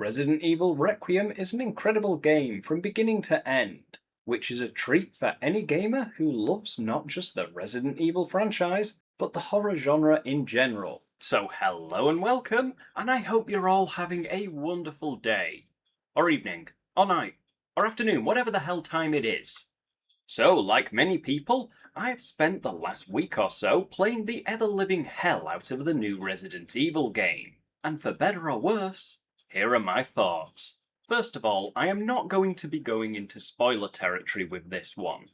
Resident Evil Requiem is an incredible game from beginning to end, which is a treat for any gamer who loves not just the Resident Evil franchise, but the horror genre in general. So hello and welcome, and I hope you're all having a wonderful day, or evening, or night, or afternoon, whatever the hell time it is. So, like many people, I've spent the last week or so playing the ever-living hell out of the new Resident Evil game. And for better or worse, here are my thoughts. First of all, I am not going to be going into spoiler territory with this one,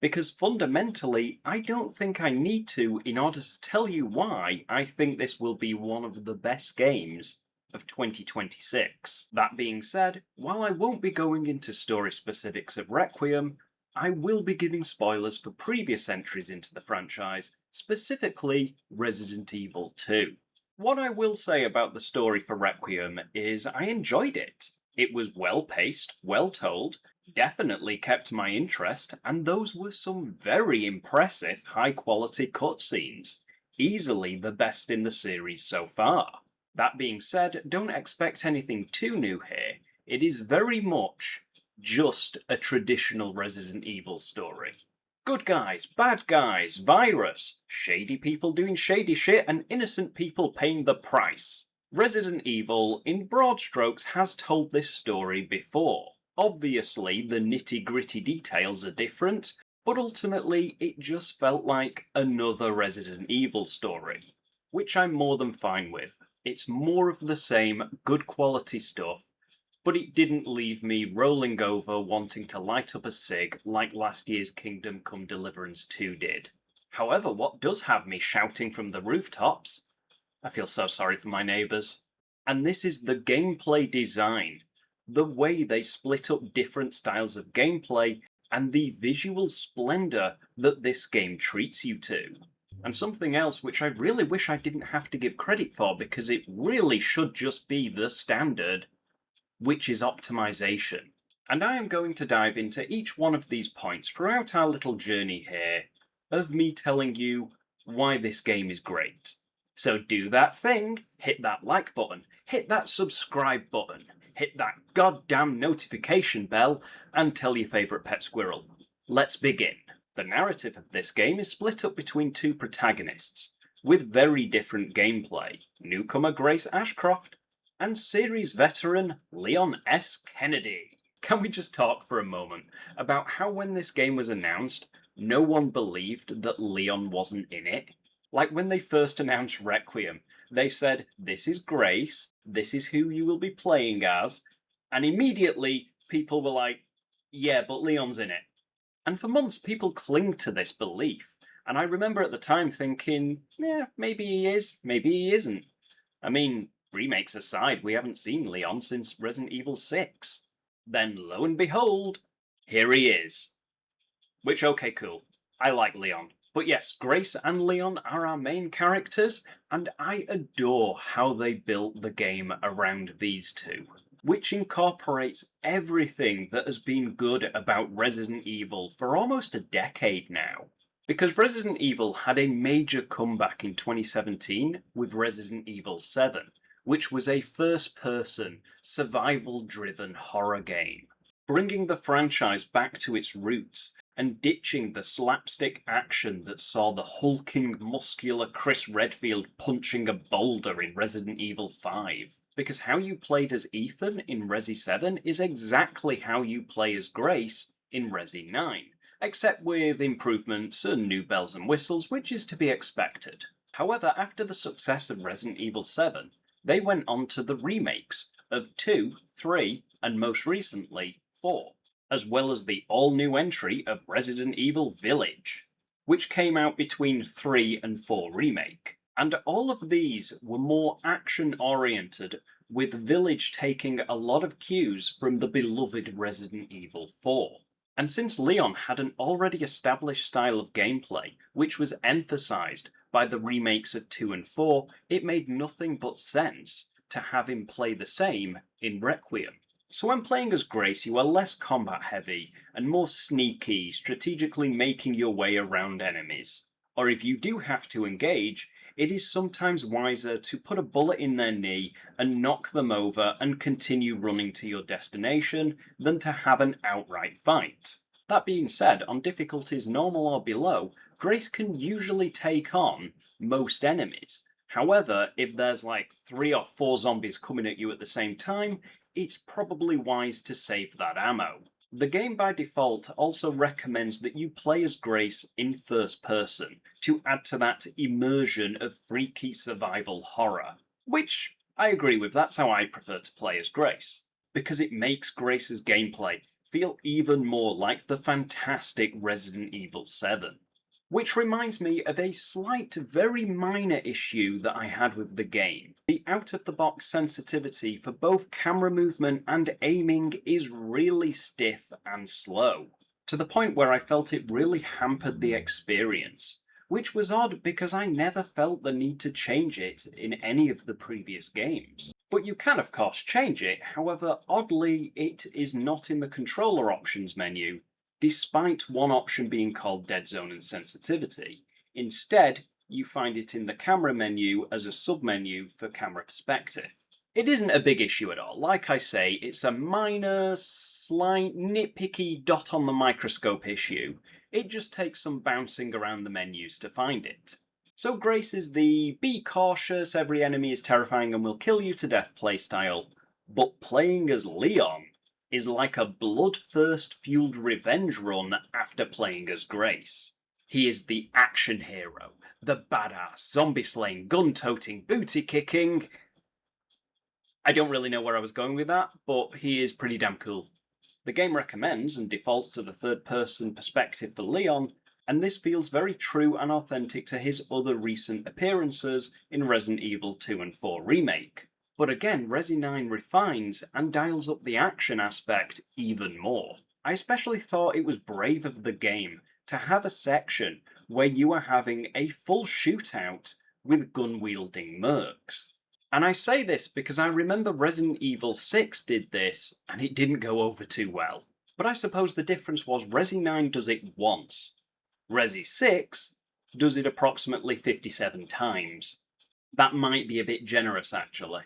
because fundamentally, I don't think I need to in order to tell you why I think this will be one of the best games of 2026. That being said, while I won't be going into story specifics of Requiem, I will be giving spoilers for previous entries into the franchise, specifically Resident Evil 2. What I will say about the story for Requiem is I enjoyed it. It was well paced, well told, definitely kept my interest, and those were some very impressive high quality cutscenes. Easily the best in the series so far. That being said, don't expect anything too new here. It is very much just a traditional Resident Evil story. Good guys, bad guys, virus, shady people doing shady shit, and innocent people paying the price. Resident Evil, in broad strokes, has told this story before. Obviously, the nitty-gritty details are different, but ultimately it just felt like another Resident Evil story, which I'm more than fine with. It's more of the same good quality stuff, but it didn't leave me rolling over wanting to light up a cig like last year's Kingdom Come Deliverance 2 did. However, what does have me shouting from the rooftops? I feel so sorry for my neighbours. And this is the gameplay design. The way they split up different styles of gameplay and the visual splendour that this game treats you to. And something else which I really wish I didn't have to give credit for because it really should just be the standard, which is optimization. And I am going to dive into each one of these points throughout our little journey here of me telling you why this game is great. So do that thing, hit that like button, hit that subscribe button, hit that goddamn notification bell, and tell your favourite pet squirrel. Let's begin. The narrative of this game is split up between two protagonists, with very different gameplay. Newcomer Grace Ashcroft and series veteran Leon S. Kennedy. Can we just talk for a moment about how when this game was announced, no one believed that Leon wasn't in it? Like when they first announced Requiem, they said, this is Grace, this is who you will be playing as, and immediately people were like, yeah, but Leon's in it. And for months people cling to this belief, and I remember at the time thinking, yeah, maybe he is, maybe he isn't. I mean, remakes aside, we haven't seen Leon since Resident Evil 6. Then, lo and behold, here he is. Which, okay, cool. I like Leon. But yes, Grace and Leon are our main characters, and I adore how they built the game around these two, which incorporates everything that has been good about Resident Evil for almost a decade now. Because Resident Evil had a major comeback in 2017 with Resident Evil 7, which was a first-person, survival-driven horror game, bringing the franchise back to its roots and ditching the slapstick action that saw the hulking, muscular Chris Redfield punching a boulder in Resident Evil 5. Because how you played as Ethan in Resi 7 is exactly how you play as Grace in Resi 9, except with improvements and new bells and whistles, which is to be expected. However, after the success of Resident Evil 7, they went on to the remakes of 2, 3, and most recently 4, as well as the all-new entry of Resident Evil Village, which came out between 3 and 4 remake. And all of these were more action-oriented, with Village taking a lot of cues from the beloved Resident Evil 4. And since Leon had an already established style of gameplay, which was emphasised by the remakes of 2 and 4, it made nothing but sense to have him play the same in Requiem. So when playing as Grace, you are less combat heavy and more sneaky, strategically making your way around enemies. Or if you do have to engage, it is sometimes wiser to put a bullet in their knee and knock them over and continue running to your destination than to have an outright fight. That being said, on difficulties normal or below, Grace can usually take on most enemies. However, if there's like 3 or 4 zombies coming at you at the same time, it's probably wise to save that ammo. The game by default also recommends that you play as Grace in first person to add to that immersion of freaky survival horror. Which, I agree with, that's how I prefer to play as Grace. Because it makes Grace's gameplay feel even more like the fantastic Resident Evil 7. Which reminds me of a slight, very minor issue that I had with the game. The out-of-the-box sensitivity for both camera movement and aiming is really stiff and slow, to the point where I felt it really hampered the experience, which was odd because I never felt the need to change it in any of the previous games. But you can of course change it, however oddly it is not in the controller options menu, despite one option being called Dead Zone and Sensitivity. Instead, you find it in the camera menu as a submenu for camera perspective. It isn't a big issue at all. Like I say, it's a minor, slight, nitpicky dot on the microscope issue. It just takes some bouncing around the menus to find it. So Grace is the be cautious, every enemy is terrifying and will kill you to death playstyle, but playing as Leon is like a bloodthirst-fueled revenge run after playing as Grace. He is the action hero, the badass, zombie-slaying, gun-toting, booty-kicking... I don't really know where I was going with that, but he is pretty damn cool. The game recommends and defaults to the third-person perspective for Leon, and this feels very true and authentic to his other recent appearances in Resident Evil 2 and 4 Remake. But again, Resi 9 refines and dials up the action aspect even more. I especially thought it was brave of the game to have a section where you are having a full shootout with gun-wielding mercs. And I say this because I remember Resident Evil 6 did this and it didn't go over too well. But I suppose the difference was Resi 9 does it once. Resi 6 does it approximately 57 times. That might be a bit generous actually.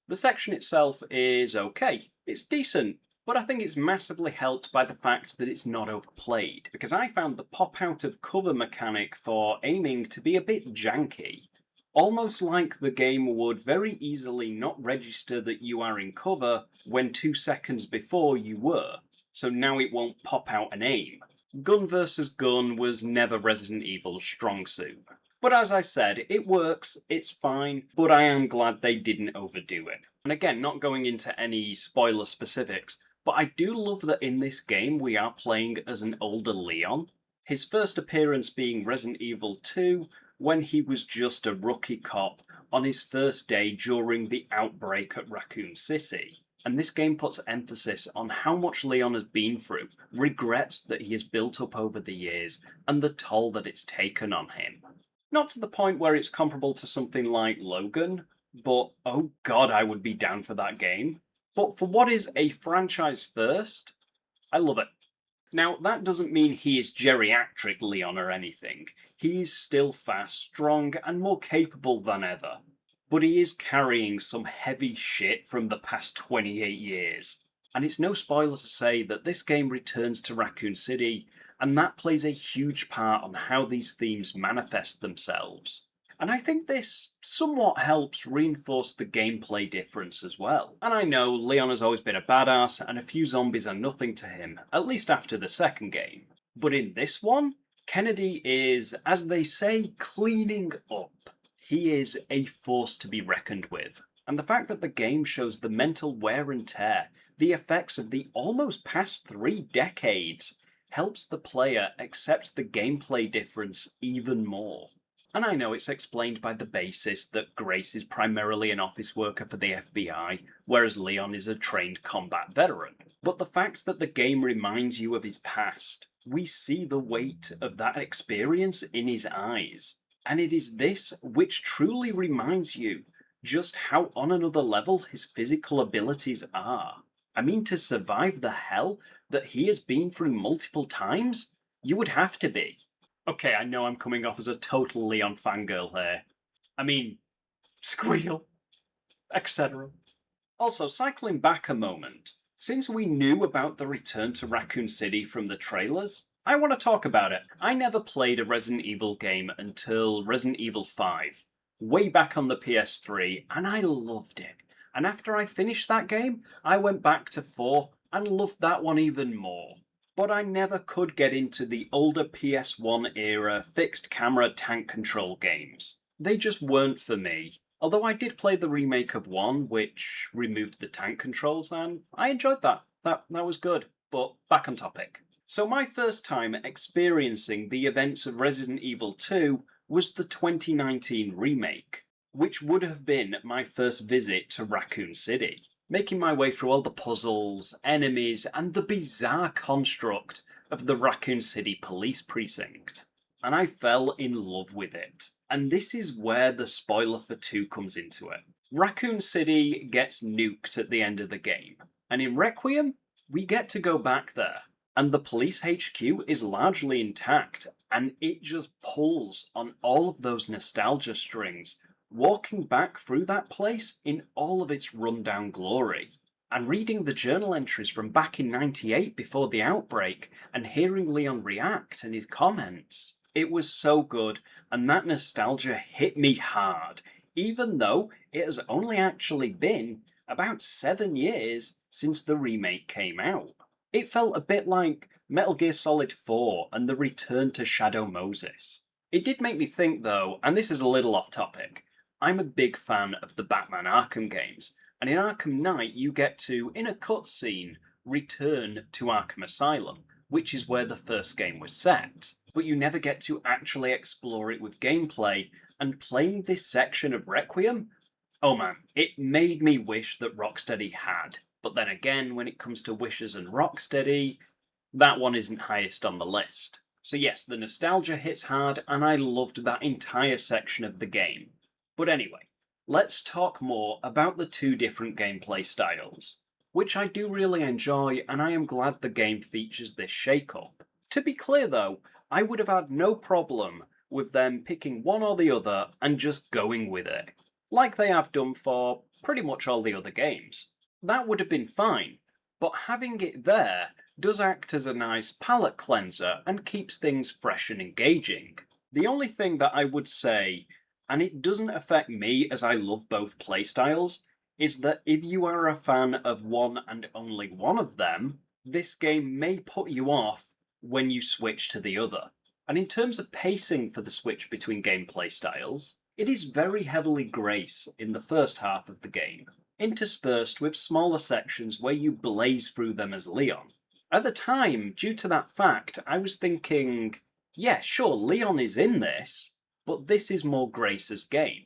The section itself is okay, it's decent, but I think it's massively helped by the fact that it's not overplayed, because I found the pop out of cover mechanic for aiming to be a bit janky. Almost like the game would very easily not register that you are in cover when 2 seconds before you were, so now it won't pop out an aim. Gun versus gun was never Resident Evil's strong suit. But as I said, it works, it's fine, but I am glad they didn't overdo it. And again, not going into any spoiler specifics, but I do love that in this game we are playing as an older Leon. His first appearance being Resident Evil 2, when he was just a rookie cop on his first day during the outbreak at Raccoon City. And this game puts emphasis on how much Leon has been through, regrets that he has built up over the years, and the toll that it's taken on him. Not to the point where it's comparable to something like Logan, but oh god, I would be down for that game. But for what is a franchise first, I love it. Now, that doesn't mean he is geriatric Leon or anything. He is still fast, strong, and more capable than ever. But he is carrying some heavy shit from the past 28 years. And it's no spoiler to say that this game returns to Raccoon City, and that plays a huge part on how these themes manifest themselves. And I think this somewhat helps reinforce the gameplay difference as well. And I know Leon has always been a badass, and a few zombies are nothing to him, at least after the second game. But in this one, Kennedy is, as they say, cleaning up. He is a force to be reckoned with. And the fact that the game shows the mental wear and tear, the effects of the almost past 3 decades, helps the player accept the gameplay difference even more. And I know it's explained by the basis that Grace is primarily an office worker for the FBI, whereas Leon is a trained combat veteran. But the fact that the game reminds you of his past, we see the weight of that experience in his eyes. And it is this which truly reminds you just how on another level his physical abilities are. I mean, to survive the hell that he has been through multiple times, you would have to be. Okay, I know I'm coming off as a total Leon fangirl here. I mean, squeal, etc. Also, cycling back a moment, since we knew about the return to Raccoon City from the trailers, I want to talk about it. I never played a Resident Evil game until Resident Evil 5, way back on the PS3, and I loved it. And after I finished that game, I went back to 4 and loved that one even more. But I never could get into the older PS1 era fixed camera tank control games. They just weren't for me. Although I did play the remake of 1, which removed the tank controls, and I enjoyed that. That was good. But back on topic. So my first time experiencing the events of Resident Evil 2 was the 2019 remake, which would have been my first visit to Raccoon City, making my way through all the puzzles, enemies, and the bizarre construct of the Raccoon City police precinct. And I fell in love with it. And this is where the spoiler for 2 comes into it. Raccoon City gets nuked at the end of the game, and in Requiem, we get to go back there. And the police HQ is largely intact, and it just pulls on all of those nostalgia strings, walking back through that place in all of its rundown glory. And reading the journal entries from back in '98 before the outbreak, and hearing Leon react and his comments, it was so good, and that nostalgia hit me hard, even though it has only actually been about 7 years since the remake came out. It felt a bit like Metal Gear Solid 4 and the return to Shadow Moses. It did make me think though, and this is a little off topic, I'm a big fan of the Batman Arkham games, and in Arkham Knight you get to, in a cutscene, return to Arkham Asylum, which is where the first game was set. But you never get to actually explore it with gameplay, and playing this section of Requiem, oh man, it made me wish that Rocksteady had. But then again, when it comes to wishes and Rocksteady, that one isn't highest on the list. So yes, the nostalgia hits hard, and I loved that entire section of the game. But anyway, let's talk more about the 2 different gameplay styles, which I do really enjoy, and I am glad the game features this shake-up. To be clear though, I would have had no problem with them picking one or the other and just going with it, like they have done for pretty much all the other games. That would have been fine, but having it there does act as a nice palate cleanser and keeps things fresh and engaging. The only thing that I would say, and it doesn't affect me as I love both playstyles, is that if you are a fan of one and only one of them, this game may put you off when you switch to the other. And in terms of pacing for the switch between gameplay styles, it is very heavily Grace in the first half of the game, interspersed with smaller sections where you blaze through them as Leon. At the time, due to that fact, I was thinking, yeah, sure, Leon is in this, but this is more Grace's game.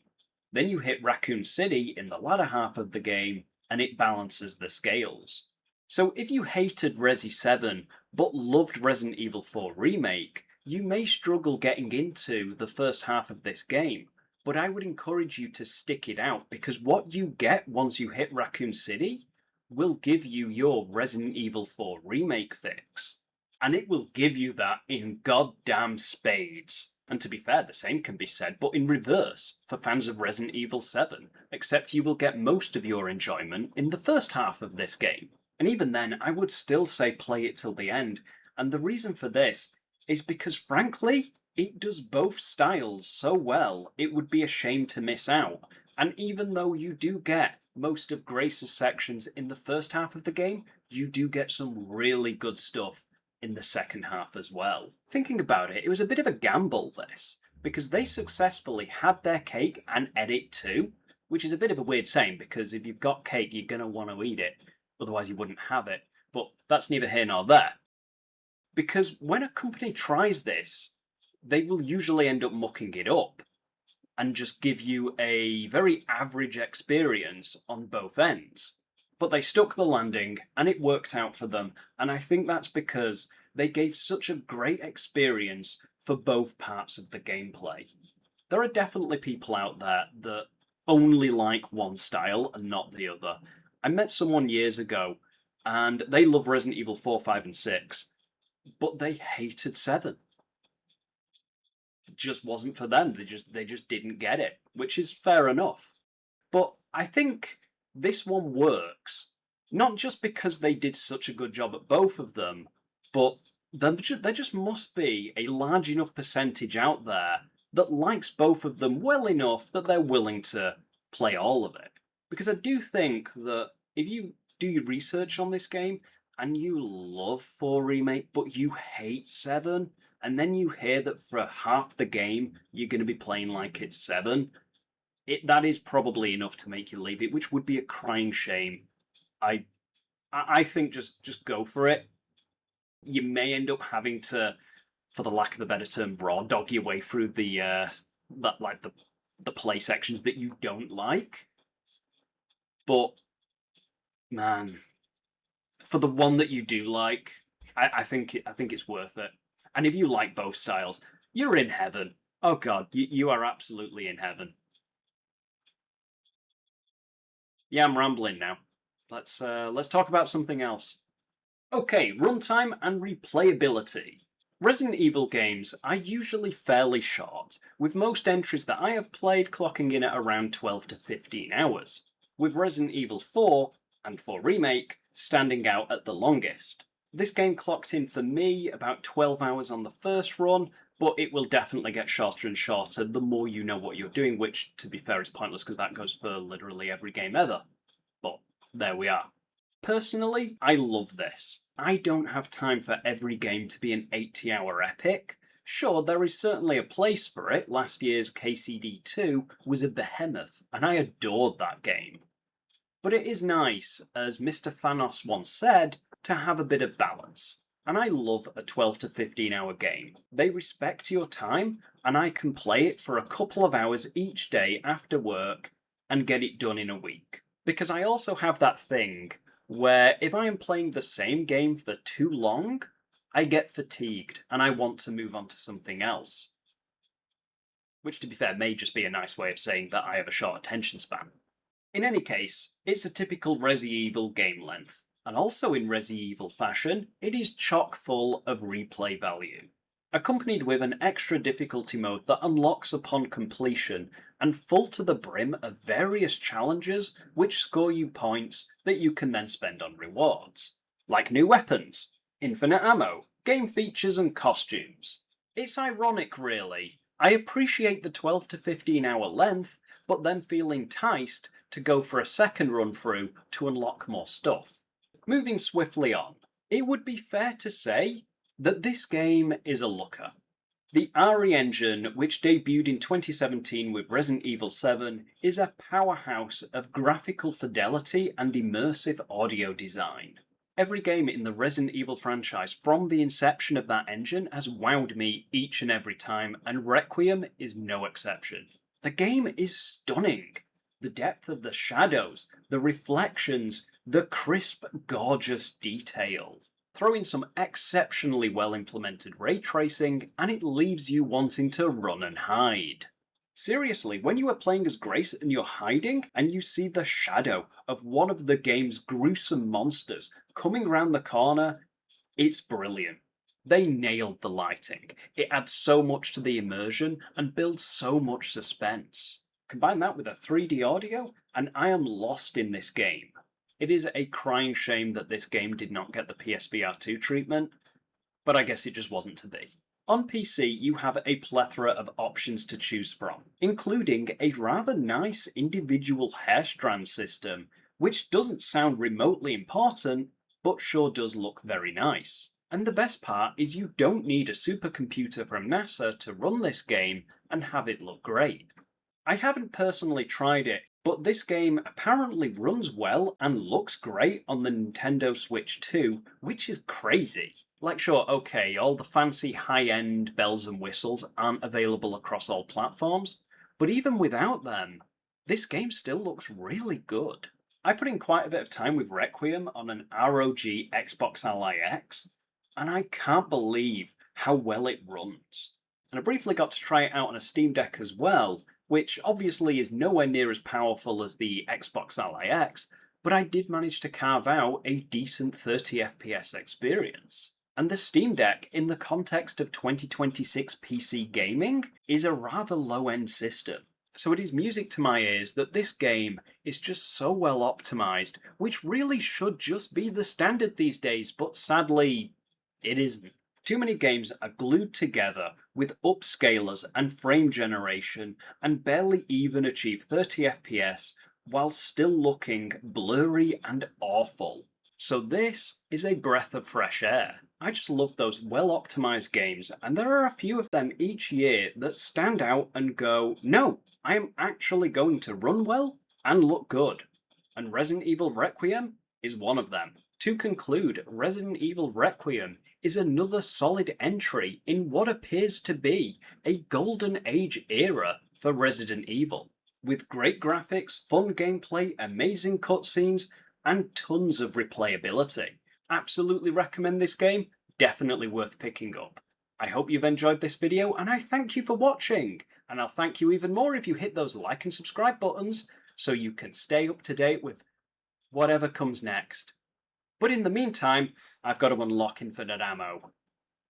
Then you hit Raccoon City in the latter half of the game, and it balances the scales. So if you hated Resi 7 but loved Resident Evil 4 Remake, you may struggle getting into the first half of this game, but I would encourage you to stick it out, because what you get once you hit Raccoon City will give you your Resident Evil 4 Remake fix. And it will give you that in goddamn spades. And to be fair, the same can be said, but in reverse, for fans of Resident Evil 7, except you will get most of your enjoyment in the first half of this game. And even then, I would still say play it till the end, and the reason for this is because, frankly, it does both styles so well, it would be a shame to miss out. And even though you do get most of Grace's sections in the first half of the game, you do get some really good stuff in the second half as well. Thinking about it, it was a bit of a gamble, this, because they successfully had their cake and ate it too, which is a bit of a weird saying, because if you've got cake, you're going to want to eat it, otherwise you wouldn't have it. But that's neither here nor there. Because when a company tries this, they will usually end up mucking it up and just give you a very average experience on both ends. But they stuck the landing and it worked out for them, and I think that's because they gave such a great experience for both parts of the gameplay. There are definitely people out there that only like one style and not the other. I met someone years ago and they love Resident Evil 4, 5 and 6, but they hated 7. just wasn't for them. They just didn't get it, which is fair enough. But I think this one works, not just because they did such a good job at both of them, but there just must be a large enough percentage out there that likes both of them well enough that they're willing to play all of it. Because I do think that if you do your research on this game and you love 4 Remake but you hate 7, and then you hear that for half the game you're going to be playing like it's 7, that is probably enough to make you leave it, which would be a crying shame. I think just go for it. You may end up having to, for the lack of a better term, raw dog your way through the play sections that you don't like. But man, for the one that you do like, I think it's worth it. And if you like both styles, you're in heaven. Oh god, you are absolutely in heaven. Yeah, I'm rambling now. Let's talk about something else. Okay, runtime and replayability. Resident Evil games are usually fairly short, with most entries that I have played clocking in at around 12 to 15 hours, with Resident Evil 4 and 4 Remake standing out at the longest. This game clocked in for me about 12 hours on the first run, but it will definitely get shorter and shorter the more you know what you're doing, which, to be fair, is pointless because that goes for literally every game ever. But there we are. Personally, I love this. I don't have time for every game to be an 80-hour epic. Sure, there is certainly a place for it. Last year's KCD 2 was a behemoth, and I adored that game. But it is nice, as Mr. Thanos once said, to have a bit of balance. And I love a 12 to 15-hour game. They respect your time, and I can play it for a couple of hours each day after work and get it done in a week. Because I also have that thing where if I am playing the same game for too long, I get fatigued and I want to move on to something else. Which, to be fair, may just be a nice way of saying that I have a short attention span. In any case, it's a typical Resi Evil game length, and also in Resi Evil fashion, it is chock full of replay value, accompanied with an extra difficulty mode that unlocks upon completion and full to the brim of various challenges which score you points that you can then spend on rewards, like new weapons, infinite ammo, game features and costumes. It's ironic really. I appreciate the 12 to 15 hour length, but then feel enticed to go for a second run through to unlock more stuff. Moving swiftly on, it would be fair to say that this game is a looker. The RE engine, which debuted in 2017 with Resident Evil 7, is a powerhouse of graphical fidelity and immersive audio design. Every game in the Resident Evil franchise from the inception of that engine has wowed me each and every time, and Requiem is no exception. The game is stunning. The depth of the shadows, the reflections, the crisp, gorgeous detail. Throw in some exceptionally well implemented ray tracing, and it leaves you wanting to run and hide. Seriously, when you are playing as Grace and you're hiding, and you see the shadow of one of the game's gruesome monsters coming round the corner, it's brilliant. They nailed the lighting. It adds so much to the immersion and builds so much suspense. Combine that with a 3D audio, and I am lost in this game. It is a crying shame that this game did not get the PSVR 2 treatment, but I guess it just wasn't to be. On PC, you have a plethora of options to choose from, including a rather nice individual hair strand system, which doesn't sound remotely important, but sure does look very nice. And the best part is you don't need a supercomputer from NASA to run this game and have it look great. I haven't personally tried it, but this game apparently runs well and looks great on the Nintendo Switch 2, which is crazy. Like sure, okay, all the fancy high-end bells and whistles aren't available across all platforms, but even without them, this game still looks really good. I put in quite a bit of time with Requiem on an ROG Xbox Ally X, and I can't believe how well it runs. And I briefly got to try it out on a Steam Deck as well, which obviously is nowhere near as powerful as the Xbox Ally X, but I did manage to carve out a decent 30 FPS experience. And the Steam Deck, in the context of 2026 PC gaming, is a rather low-end system. So it is music to my ears that this game is just so well optimized, which really should just be the standard these days, but sadly, it isn't. Too many games are glued together with upscalers and frame generation and barely even achieve 30 FPS while still looking blurry and awful. So this is a breath of fresh air. I just love those well optimized games, and there are a few of them each year that stand out and go, no, I am actually going to run well and look good. And Resident Evil Requiem is one of them. To conclude, Resident Evil Requiem is another solid entry in what appears to be a golden age era for Resident Evil, with great graphics, fun gameplay, amazing cutscenes, and tons of replayability. Absolutely recommend this game, definitely worth picking up. I hope you've enjoyed this video, and I thank you for watching, and I'll thank you even more if you hit those like and subscribe buttons so you can stay up to date with whatever comes next. But in the meantime, I've got to unlock infinite ammo.